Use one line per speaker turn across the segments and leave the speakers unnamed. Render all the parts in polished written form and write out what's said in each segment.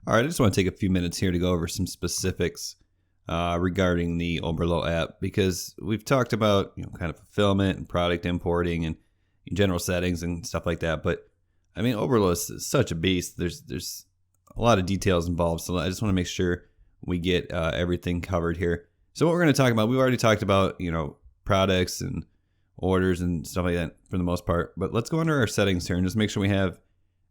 All right, I just want to take a few minutes here to go over some specifics regarding the Oberlo app, because we've talked about kind of fulfillment and product importing and general settings and stuff like that. But I mean, Oberlo is such a beast. There's a lot of details involved, so I just want to make sure we get everything covered here. So what we're going to talk about, we've already talked about products and orders and stuff like that for the most part. But let's go under our settings here and just make sure we have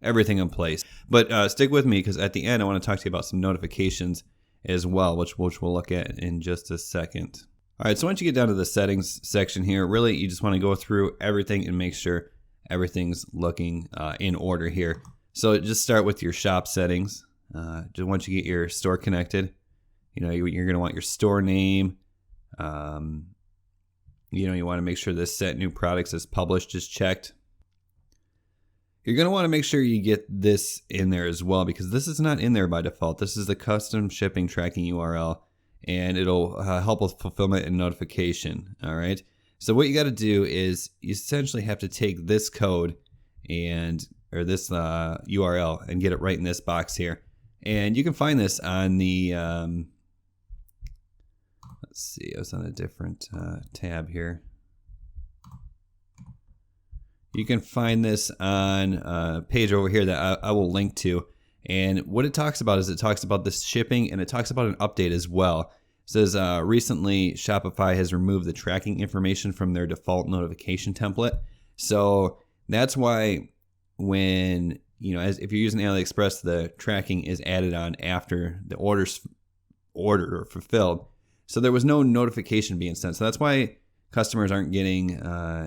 everything in place. But stick with me, because at the end I want to talk to you about some notifications as well, which we'll look at in just a second. All right, so once you get down to the settings section here, really you just want to go through everything and make sure everything's looking in order here. So just start with your shop settings. Just once you get your store connected, you're going to want your store name. You want to make sure this set new products as published is checked. You're going to want to make sure you get this in there as well, because this is not in there by default. This is the custom shipping tracking URL, and it'll help with fulfillment and notification. All right. So what you got to do is you essentially have to take this code or this URL and get it right in this box here. And you can find this on the, let's see, I was on a different tab here. You can find this on a page over here that I will link to. And what it talks about is it talks about this shipping, and it talks about an update as well. It says recently Shopify has removed the tracking information from their default notification template. So that's why when, if you're using AliExpress, the tracking is added on after the order's ordered or fulfilled. So there was no notification being sent. So that's why customers aren't getting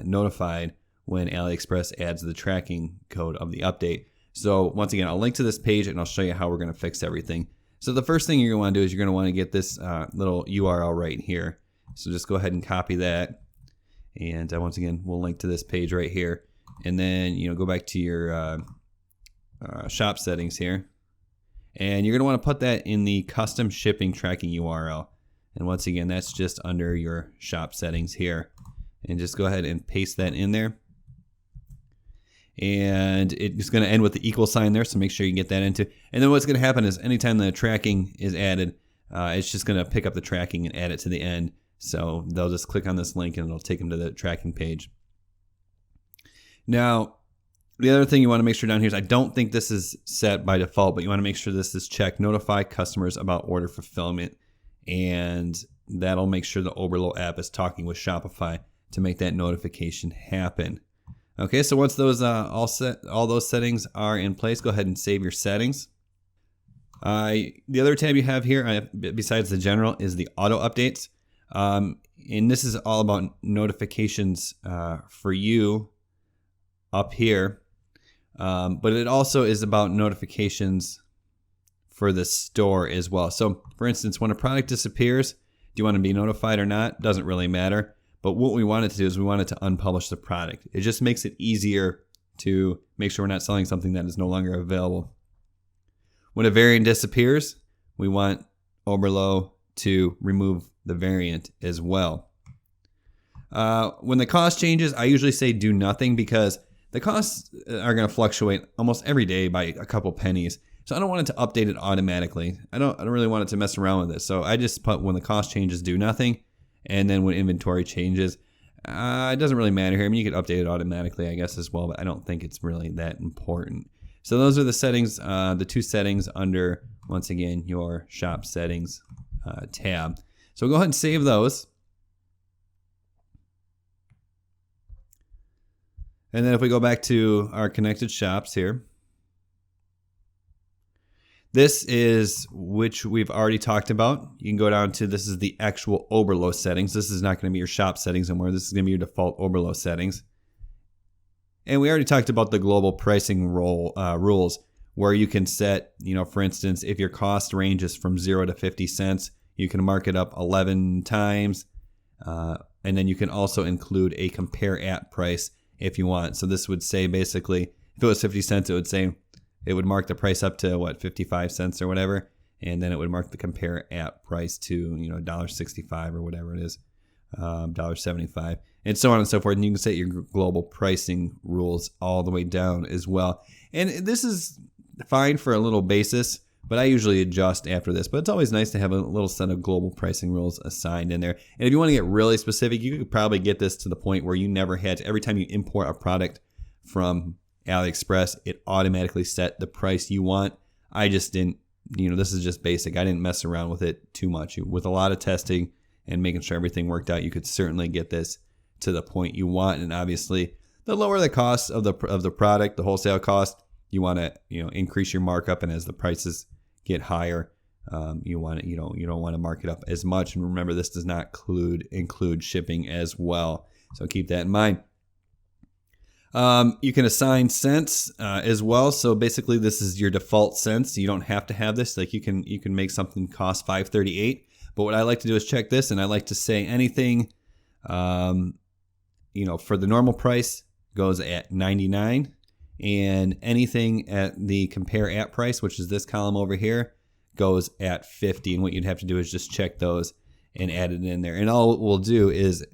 notified when AliExpress adds the tracking code of the update. So once again, I'll link to this page and I'll show you how we're going to fix everything. So the first thing you're going to want to do is you're going to want to get this little URL right here. So just go ahead and copy that. And once again, we'll link to this page right here. And then, go back to your shop settings here. And you're going to want to put that in the custom shipping tracking URL. And once again, that's just under your shop settings here. And just go ahead and paste that in there. And it's going to end with the equal sign there, so make sure you get that into. And then what's going to happen is anytime the tracking is added, it's just going to pick up the tracking and add it to the end. So they'll just click on this link and it'll take them to the tracking page. Now, the other thing you want to make sure down here is, I don't think this is set by default, but you want to make sure this is checked. Notify customers about order fulfillment. And that'll make sure the Oberlo app is talking with Shopify to make that notification happen. Okay, so once those all those settings are in place, go ahead and save your settings. The other tab you have here, besides the general, is the auto updates. And this is all about notifications for you up here. But it also is about notifications for the store as well. So for instance, when a product disappears, do you want to be notified or not? Doesn't really matter. But what we wanted to do is we wanted to unpublish the product. It just makes it easier to make sure we're not selling something that is no longer available. When a variant disappears, we want Oberlo to remove the variant as well. When the cost changes, I usually say do nothing, because the costs are going to fluctuate almost every day by a couple pennies. So I don't want it to update it automatically. I don't really want it to mess around with this. So I just put when the cost changes, do nothing. And then when inventory changes, it doesn't really matter here. I mean, you could update it automatically, I guess, as well, but I don't think it's really that important. So those are the settings, the two settings under, once again, your shop settings tab. So go ahead and save those. And then if we go back to our connected shops here, this is which we've already talked about. You can go down to, this is the actual Oberlo settings. This is not going to be your shop settings anymore. This is going to be your default Oberlo settings. And we already talked about the global pricing rules, where you can set, for instance, if your cost ranges from 0 to 50 cents, you can mark it up 11 times. And then you can also include a compare at price if you want. So this would say, basically, if it was 50 cents, it would mark the price up to 55 cents or whatever, and then it would mark the compare at price to $1.65 or whatever it is, $1.75, and so on and so forth. And you can set your global pricing rules all the way down as well. And this is fine for a little basis, but I usually adjust after this. But it's always nice to have a little set of global pricing rules assigned in there. And if you want to get really specific, you could probably get this to the point where you never had to, every time you import a product from AliExpress, it automatically set the price you want. I just didn't, this is just basic. I didn't mess around with it too much. With a lot of testing and making sure everything worked out, you could certainly get this to the point you want. And obviously, the lower the cost of the product, the wholesale cost, you want to increase your markup. And as the prices get higher, you don't want to mark it up as much. And remember, this does not include shipping as well, so keep that in mind. You can assign cents as well. So basically, this is your default cents. You don't have to have this. Like you can make something cost $5.38. But what I like to do is check this, and I like to say anything, for the normal price goes at 99, and anything at the compare at price, which is this column over here, goes at 50. And what you'd have to do is just check those and add it in there. And all we'll do is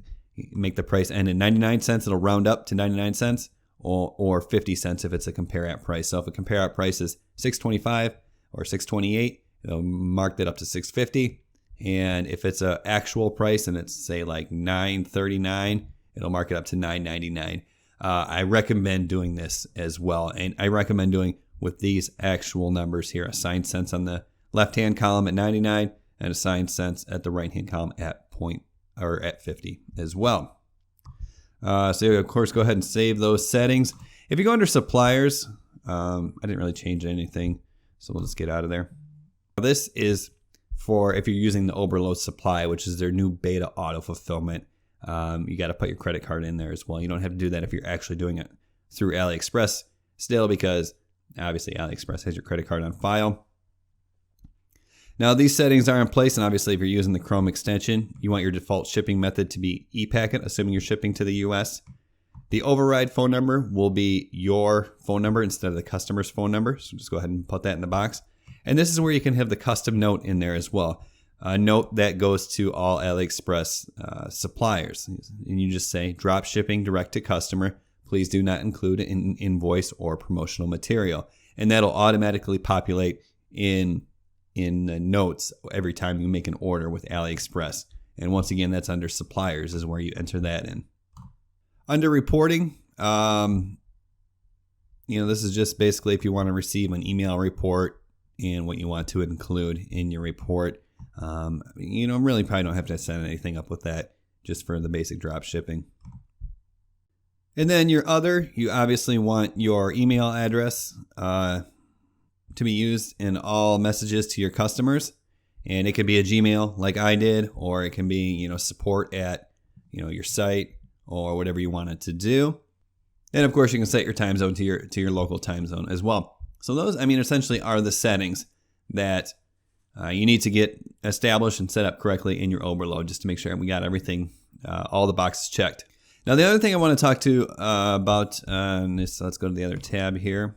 make the price end at 99 cents. It'll round up to 99 cents or 50 cents if it's a compare at price. So if a compare at price is $6.25 or $6.28, it'll mark that up to $6.50. And if it's an actual price and it's say like $9.39, it'll mark it up to $9.99. I recommend doing this as well. And I recommend doing with these actual numbers here, assigned cents on the left-hand column at 99 and assigned cents at the right-hand column at at 50 as well. So of course, go ahead and save those settings. If you go under suppliers, I didn't really change anything, so we'll just get out of there. This is for if you're using the Oberlo supply, which is their new beta auto fulfillment. You got to put your credit card in there as well. You don't have to do that if you're actually doing it through AliExpress still, because obviously AliExpress has your credit card on file. Now these settings are in place, and obviously if you're using the Chrome extension, you want your default shipping method to be ePacket, assuming you're shipping to the US. The override phone number will be your phone number instead of the customer's phone number, so just go ahead and put that in the box. And this is where you can have the custom note in there as well. A note that goes to all AliExpress suppliers. And you just say, drop shipping direct to customer. Please do not include an invoice or promotional material. And that'll automatically populate in the notes every time you make an order with AliExpress. And once again, that's under suppliers is where you enter that in. Under reporting, this is just basically if you want to receive an email report and what you want to include in your report. Really probably don't have to set anything up with that, just for the basic drop shipping. And then you obviously want your email address to be used in all messages to your customers. And it could be a Gmail like I did, or it can be, support at, your site or whatever you want it to do. And of course you can set your time zone to your local time zone as well. So those, essentially are the settings that you need to get established and set up correctly in your Oberlo, just to make sure we got everything, all the boxes checked. Now, the other thing I want to talk to about is, let's go to the other tab here.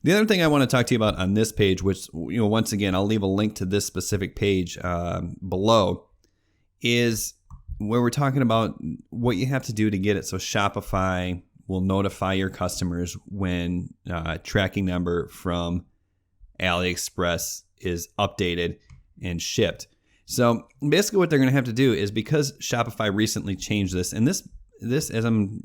The other thing I want to talk to you about on this page, which, once again, I'll leave a link to this specific page below, is where we're talking about what you have to do to get it so Shopify will notify your customers when tracking number from AliExpress is updated and shipped. So basically what they're going to have to do is, because Shopify recently changed this, and this as I'm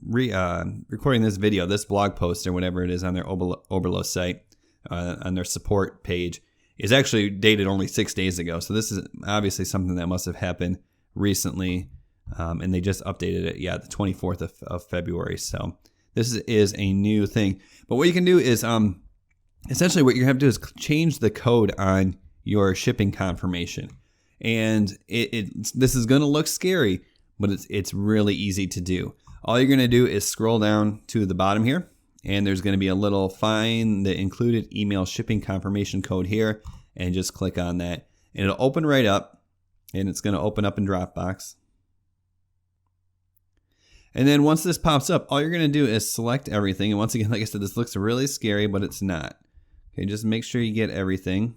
recording this video, this blog post or whatever it is on their Oberlo site, on their support page, is actually dated only 6 days ago. So this is obviously something that must have happened recently, and they just updated it, the 24th of February. So this is a new thing. But what you can do is, essentially what you have to do is change the code on your shipping confirmation. And this is going to look scary, but it's really easy to do. All you're going to do is scroll down to the bottom here, and there's going to be a little find the included email shipping confirmation code here, and just click on that. And it'll open right up, and it's going to open up in Dropbox. And then once this pops up, all you're going to do is select everything. And once again, like I said, this looks really scary, but it's not. Okay, just make sure you get everything.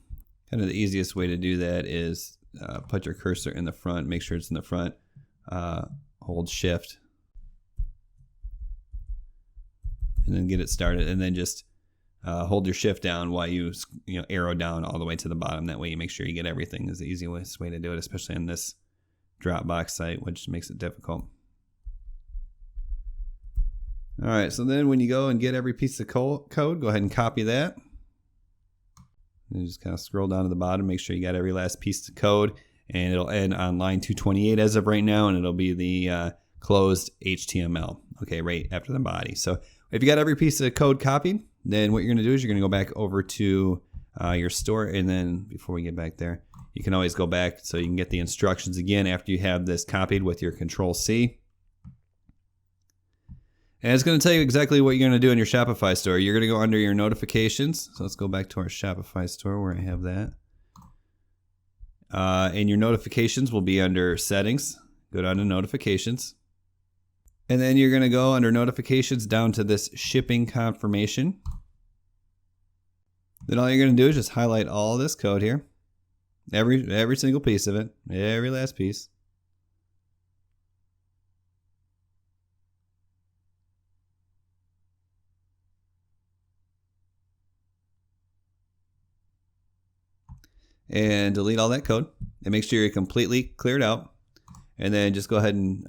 Kind of the easiest way to do that is put your cursor in the front, make sure it's in the front, hold shift, and then get it started, and then just hold your shift down while you arrow down all the way to the bottom. That way you make sure you get everything is the easiest way to do it, especially in this Dropbox site, which makes it difficult. All right, so then when you go and get every piece of code, go ahead and copy that. And just kind of scroll down to the bottom, make sure you got every last piece of code, and it'll end on line 228 as of right now, and it'll be the closed HTML, okay, right after the body. So if you got every piece of code copied, then what you're gonna do is you're gonna go back over to your store, and then before we get back there, you can always go back so you can get the instructions again after you have this copied with your Control-C. And it's going to tell you exactly what you're going to do in your Shopify store. You're going to go under your notifications. So let's go back to our Shopify store where I have that. And your notifications will be under settings. Go down to notifications. And then you're going to go under notifications down to this shipping confirmation. Then all you're going to do is just highlight all this code here. Every single piece of it. Every last piece. And delete all that code and make sure you're completely cleared out, and then just go ahead and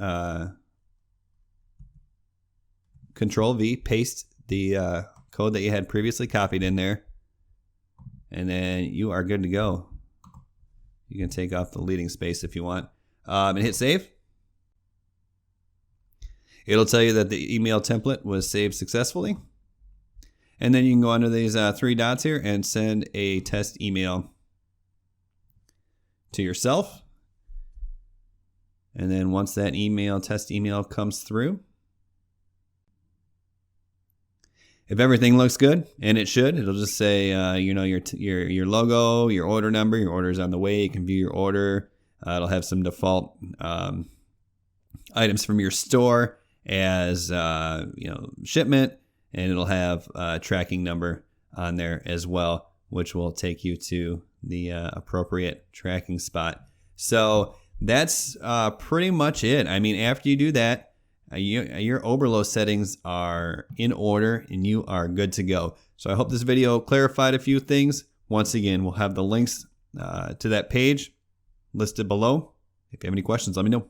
Control-V, paste the code that you had previously copied in there, and then you are good to go. You can take off the leading space if you want, and hit save. It'll tell you that the email template was saved successfully, and then you can go under these 3 dots here and send a test email to yourself. And then once that test email comes through, if everything looks good, and it should, it'll just say your logo, your order number, your order is on the way. You can view your order. It'll have some default items from your store as shipment, and it'll have a tracking number on there as well, which will take you to the appropriate tracking spot. So that's pretty much it. I mean, after you do that, your Oberlo settings are in order and you are good to go. So I hope this video clarified a few things. Once again, we'll have the links to that page listed below. If you have any questions, let me know.